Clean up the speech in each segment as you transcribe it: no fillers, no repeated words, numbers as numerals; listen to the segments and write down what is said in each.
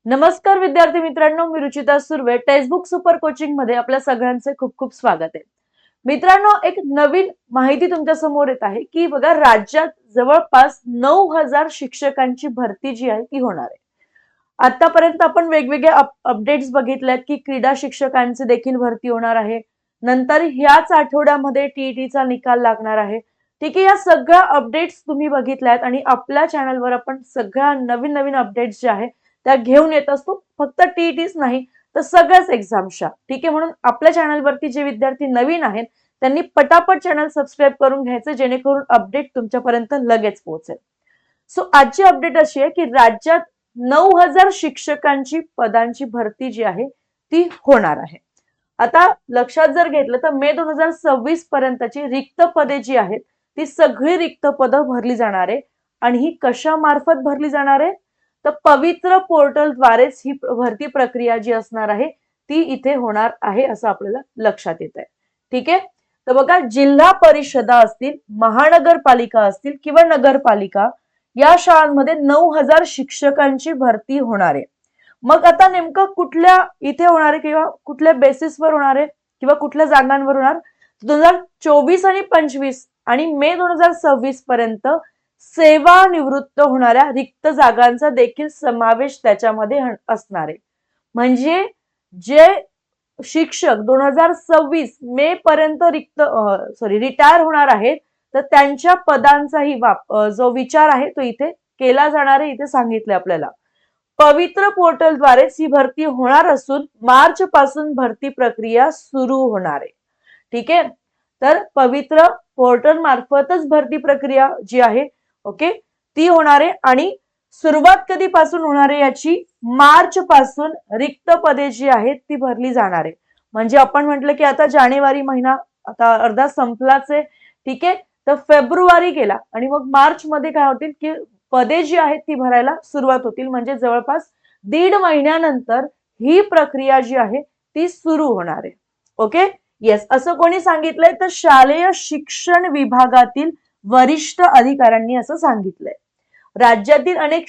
नमस्कार विद्यार्थी मित्रांनो, मी Ruchita Surve. Textbook super coaching मध्ये आपल्या सगळ्यांचे खूप खूप स्वागत आहे. मित्रांनो, एक नवीन माहिती तुमच्या समोर येत आहे की बघा, राज्यात जवळपास 9,000 शिक्षकांची भरती जी आहे ती होणार आहे. आतापर्यंत आपण वेगवेगळे अपडेट्स बघितल्यात की क्रीडा शिक्षकांची देखील भरती होणार आहे. नंतर ह्याच आठवड्यामध्ये टीईटीचा निकाल लागणार आहे. ठीक आहे, या सगळ्या अपडेट्स तुम्ही बघितल्यात आणि आपल्या चॅनलवर आपण सगळ्या नवीन नवीन अपडेट्स जे आहेत त्या घेऊन येत असतो. फक्त टीईटीच नाही तर सगळ्याच एक्झाम्सच्या. ठीक आहे, म्हणून आपल्या चॅनलवरती जे विद्यार्थी नवीन आहेत त्यांनी पटापट चॅनल सबस्क्राईब करून घ्यायचं, जेणेकरून अपडेट तुमच्यापर्यंत लगेच पोहोचेल. सो आजची अपडेट अशी आहे की राज्यात 9,000 शिक्षकांची पदांची भरती जी आहे ती होणार आहे. आता लक्षात जर घेतलं तर मे 2026 पर्यंतची रिक्त पदे जी आहेत ती सगळी रिक्त पदं भरली जाणार आहे. आणि ही कशा मार्फत भरली जाणार आहे? तर पवित्र पोर्टलद्वारेच ही भरती प्रक्रिया जी असणार आहे ती इथे होणार आहे, असं आपल्याला लक्षात येत आहे. ठीक आहे, तर बघा, जिल्हा परिषदा असतील, महानगरपालिका असतील किंवा नगरपालिका, या शाळांमध्ये 9,000 शिक्षकांची भरती होणार आहे. मग आता नेमकं कुठल्या इथे होणार आहे किंवा कुठल्या बेसिसवर होणार आहे किंवा कुठल्या जागांवर होणार? 2024 आणि 25 आणि मे 2026 पर्यंत सेवानिवृत्त होणाऱ्या रिक्त जागांचा देखील समावेश त्याच्यामध्ये असणार आहे. म्हणजे जे शिक्षक 2026 मे पर्यंत रिटायर होणार आहेत तर त्यांच्या पदांचाही जो विचार आहे तो इथे केला जाणार आहे. इथे सांगितले आपल्याला पवित्र पोर्टलद्वारेच ही भरती होणार असून मार्च पासून भरती प्रक्रिया सुरू होणार आहे. ठीक आहे, तर पवित्र पोर्टल मार्फतच भरती प्रक्रिया जी आहे ओके ती होणार आहे. आणि सुरुवात कधीपासून होणार आहे याची? मार्च पासून रिक्त पदे जी आहेत ती भरली जाणार आहे. म्हणजे आपण म्हटलं की आता जानेवारी महिना आता अर्धा संपलाच आहे. ठीक आहे, तर फेब्रुवारी गेला आणि मग मार्च मध्ये काय होतील की पदे जी आहेत ती भरायला सुरुवात होतील. म्हणजे जवळपास 1.5 महिन्यानंतर ही प्रक्रिया जी आहे ती सुरू होणार आहे. ओके, येस, असं कोणी सांगितलंय? तर शालेय शिक्षण विभागातील वरिष्ठ अधिकाऱ्यांनी असं सांगितलंय. राज्यातील अनेक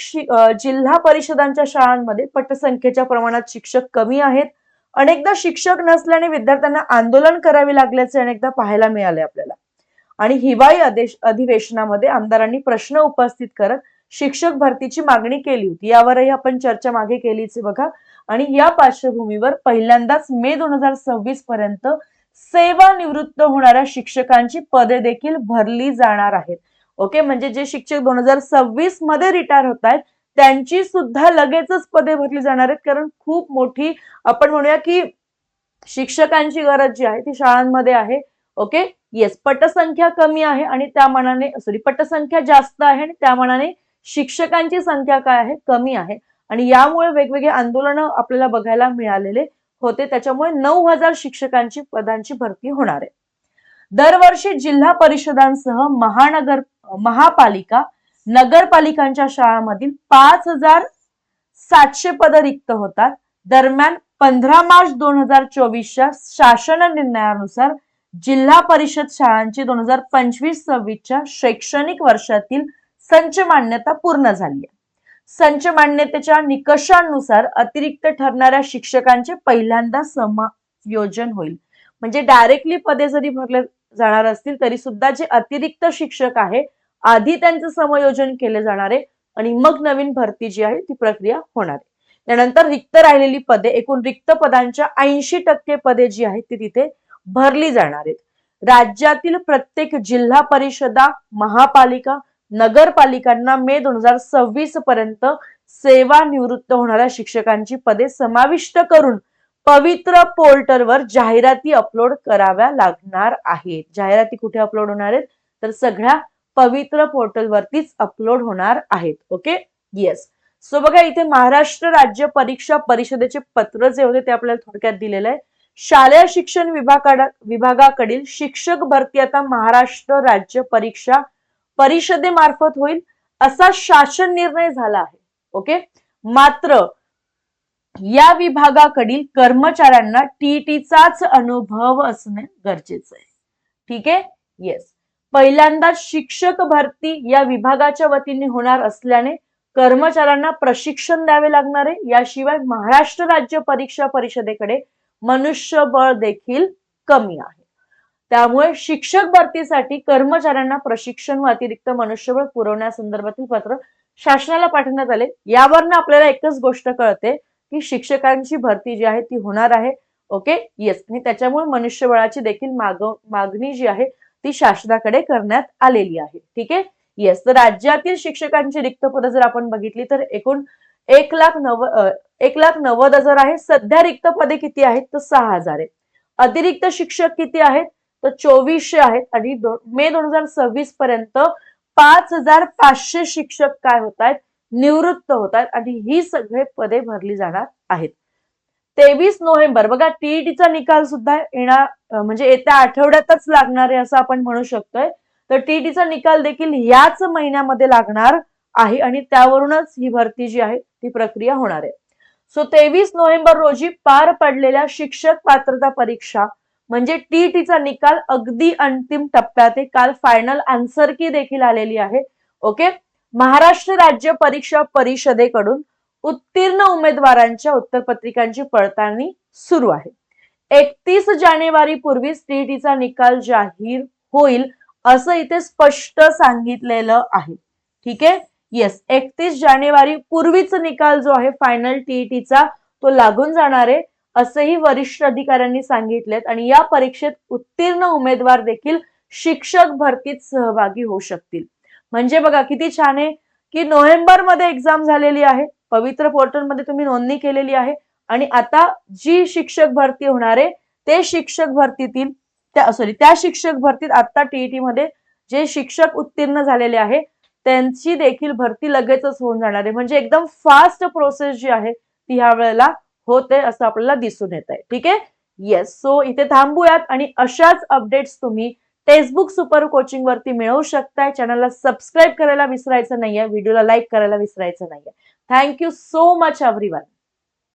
जिल्हा परिषदांच्या शाळांमध्ये पटसंख्येच्या प्रमाणात शिक्षक कमी आहेत. अनेकदा शिक्षक नसल्याने विद्यार्थ्यांना आंदोलन करावे लागल्याचे अनेकदा पाहायला मिळाले आपल्याला. आणि हिवाळी अधिवेशनामध्ये आमदारांनी प्रश्न उपस्थित करत शिक्षक भरतीची मागणी केली होती. यावरही आपण चर्चा मागे केलीच बघा. आणि या पार्श्वभूमीवर पहिल्यांदाच मे 2026 पर्यंत सेवानिवृत्त होणाऱ्या शिक्षकांची पदे देखील भरली जाणार आहेत. ओके, म्हणजे जे शिक्षक 2026 मध्ये रिटायर होत आहेत त्यांची सुद्धा लगेचच पदे भरली जाणार आहेत. कारण खूप मोठी आपण म्हणूया की शिक्षकांची गरज जी आहे ती शाळांमध्ये आहे. ओके, येस, पटसंख्या कमी आहे आणि त्या मानाने पटसंख्या जास्त आहे आणि त्या मानाने शिक्षकांची संख्या काय आहे? कमी आहे. आणि यामुळे वेगवेगळे आंदोलन आपल्याला बघायला मिळालेले होते. त्याच्यामुळे 9,000 शिक्षकांची पदांची भरती होणार आहे. दरवर्षी जिल्हा परिषदांसह महापालिका नगरपालिकांच्या शाळांमधील 5,700 पद रिक्त होतात. दरम्यान 15 मार्च 2024च्या शासन निर्णयानुसार जिल्हा परिषद शाळांची 2025-26च्या शैक्षणिक वर्षातील संच मान्यता पूर्ण झाली आहे. संच मान्यतेच्या निकषांनुसार अतिरिक्त ठरणाऱ्या शिक्षकांचे पहिल्यांदा समायोजन होईल. म्हणजे डायरेक्टली पदे जरी भरले जाणार असतील तरी सुद्धा जे अतिरिक्त शिक्षक आहे आधी त्यांचं समायोजन केले जाणार आहे आणि मग नवीन भरती जी आहे ती प्रक्रिया होणार आहे. त्यानंतर रिक्त राहिलेली पदे, एकूण रिक्त पदांच्या 80% पदे जी आहेत ती तिथे भरली जाणार आहेत. राज्यातील प्रत्येक जिल्हा परिषदा, महापालिका, नगरपालिकांना मे 2026 पर्यंत सेवानिवृत्त होणाऱ्या शिक्षकांची पदे समाविष्ट करून पवित्र पोर्टलवर जाहिराती अपलोड कराव्या लागणार आहेत. जाहिराती कुठे अपलोड होणार आहेत? तर सगळ्या पवित्र पोर्टलवरतीच अपलोड होणार आहेत. Okay, yes. सो बघा, इथे महाराष्ट्र राज्य परीक्षा परिषदेचे पत्र जे होते ते आपल्याला थोडक्यात दिलेलं आहे. शालेय शिक्षण विभागाकडील शिक्षक भरती आता महाराष्ट्र राज्य परीक्षा परिषदेमार्फत होईल असा शासन निर्णय झाला आहे. ओके, मात्र या विभागाकडील कर्मचाऱ्यांना टीईटीचाच अनुभव असणे गरजेचं आहे. ठीक आहे, येस. पहिल्यांदा शिक्षक भरती या विभागाच्या वतीने होणार असल्याने कर्मचाऱ्यांना प्रशिक्षण द्यावे लागणार आहे। याशिवाय महाराष्ट्र राज्य परीक्षा परिषदेकडे मनुष्यबळ देखील कमी आहे। त्यामुळे शिक्षक भरतीसाठी कर्मचाऱ्यांना प्रशिक्षण व अतिरिक्त मनुष्यबळ पुरवण्यासंदर्भातील पत्र शासनाला पाठवण्यात आले। यावरनं आपल्याला एकच गोष्ट कळते की शिक्षकांची भरती जी आहे ती होणार आहे। Okay, yes. आणि त्याच्यामुळे मनुष्यबळाची देखील मागणी जी आहे ती शासनाकडे करण्यात आलेली आहे। ठीक आहे, येस। तर राज्यातील शिक्षकांची रिक्त पदे जर आपण बघितली तर एकूण 1,90,000 आहे। सध्या रिक्त पदे किती आहेत तर 6,000 आहेत। अतिरिक्त शिक्षक किती आहेत तर 2400 आहेत आणि मे 2026 पर्यंत 5,500 शिक्षक काय होत आहेत निवृत्त होत आहेत आणि ही सगळे पदे भरली जाणार आहेत। 23 नोव्हेंबर बघा टीईटीचा निकाल सुद्धा येणार म्हणजे येत्या आठवड्यातच लागणार आहे असं आपण म्हणू शकतोय। तर टीईटीचा निकाल देखील याच महिन्यामध्ये लागणार आहे आणि त्यावरूनच ही भरती जी आहे ती प्रक्रिया होणार आहे। सो 23 नोव्हेंबर रोजी पार पडलेल्या शिक्षक पात्रता परीक्षा म्हणजे टीईटीचा निकाल अगदी अंतिम टप्प्यात आहे। काल फायनल आन्सर की देखील आलेली आहे। ओके, महाराष्ट्र राज्य परीक्षा परिषदेकडून उत्तीर्ण उमेदवारांच्या उत्तरपत्रिकांची पडताळणी सुरू आहे। 31 जानेवारी पूर्वी टीईटीचा निकाल जाहीर होईल असं इथे स्पष्ट सांगितलेलं आहे। ठीक आहे, येस। 31 जानेवारी पूर्वीच निकाल जो आहे फायनल टीईटीचा तो लागून जाणार आहे असंही वरिष्ठ अधिकाऱ्यांनी सांगितलेत आणि या परीक्षेत उत्तीर्ण उमेदवार देखील शिक्षक भरतीत सहभागी होऊ शकतील। म्हणजे बघा किती छान आहे की नोव्हेंबर मध्ये एक्झाम झालेली आहे, पवित्र पोर्टल मध्ये तुम्ही नोंदणी केलेली आहे आणि आता जी शिक्षक भरती होणार आहे ते शिक्षक भरतीतील त्या शिक्षक भरतीत आता टीईटी मध्ये जे शिक्षक उत्तीर्ण झालेले आहे त्यांची देखील भरती लगेचच होऊन जाणार आहे। म्हणजे एकदम फास्ट प्रोसेस जी आहे ती ह्या वेळेला होते असं आपल्याला दिसून येत आहे। ठीक आहे, येस। सो इथे थांबूयात आणि अशाच अपडेट्स तुम्ही टेक्स्टबुक सुपर कोचिंग वरती मिळवू शकताय। चॅनलला सबस्क्राईब करायला विसरायचं नाहीये, व्हिडिओला लाईक करायला विसरायचं नाहीये। Thank you so much everyone.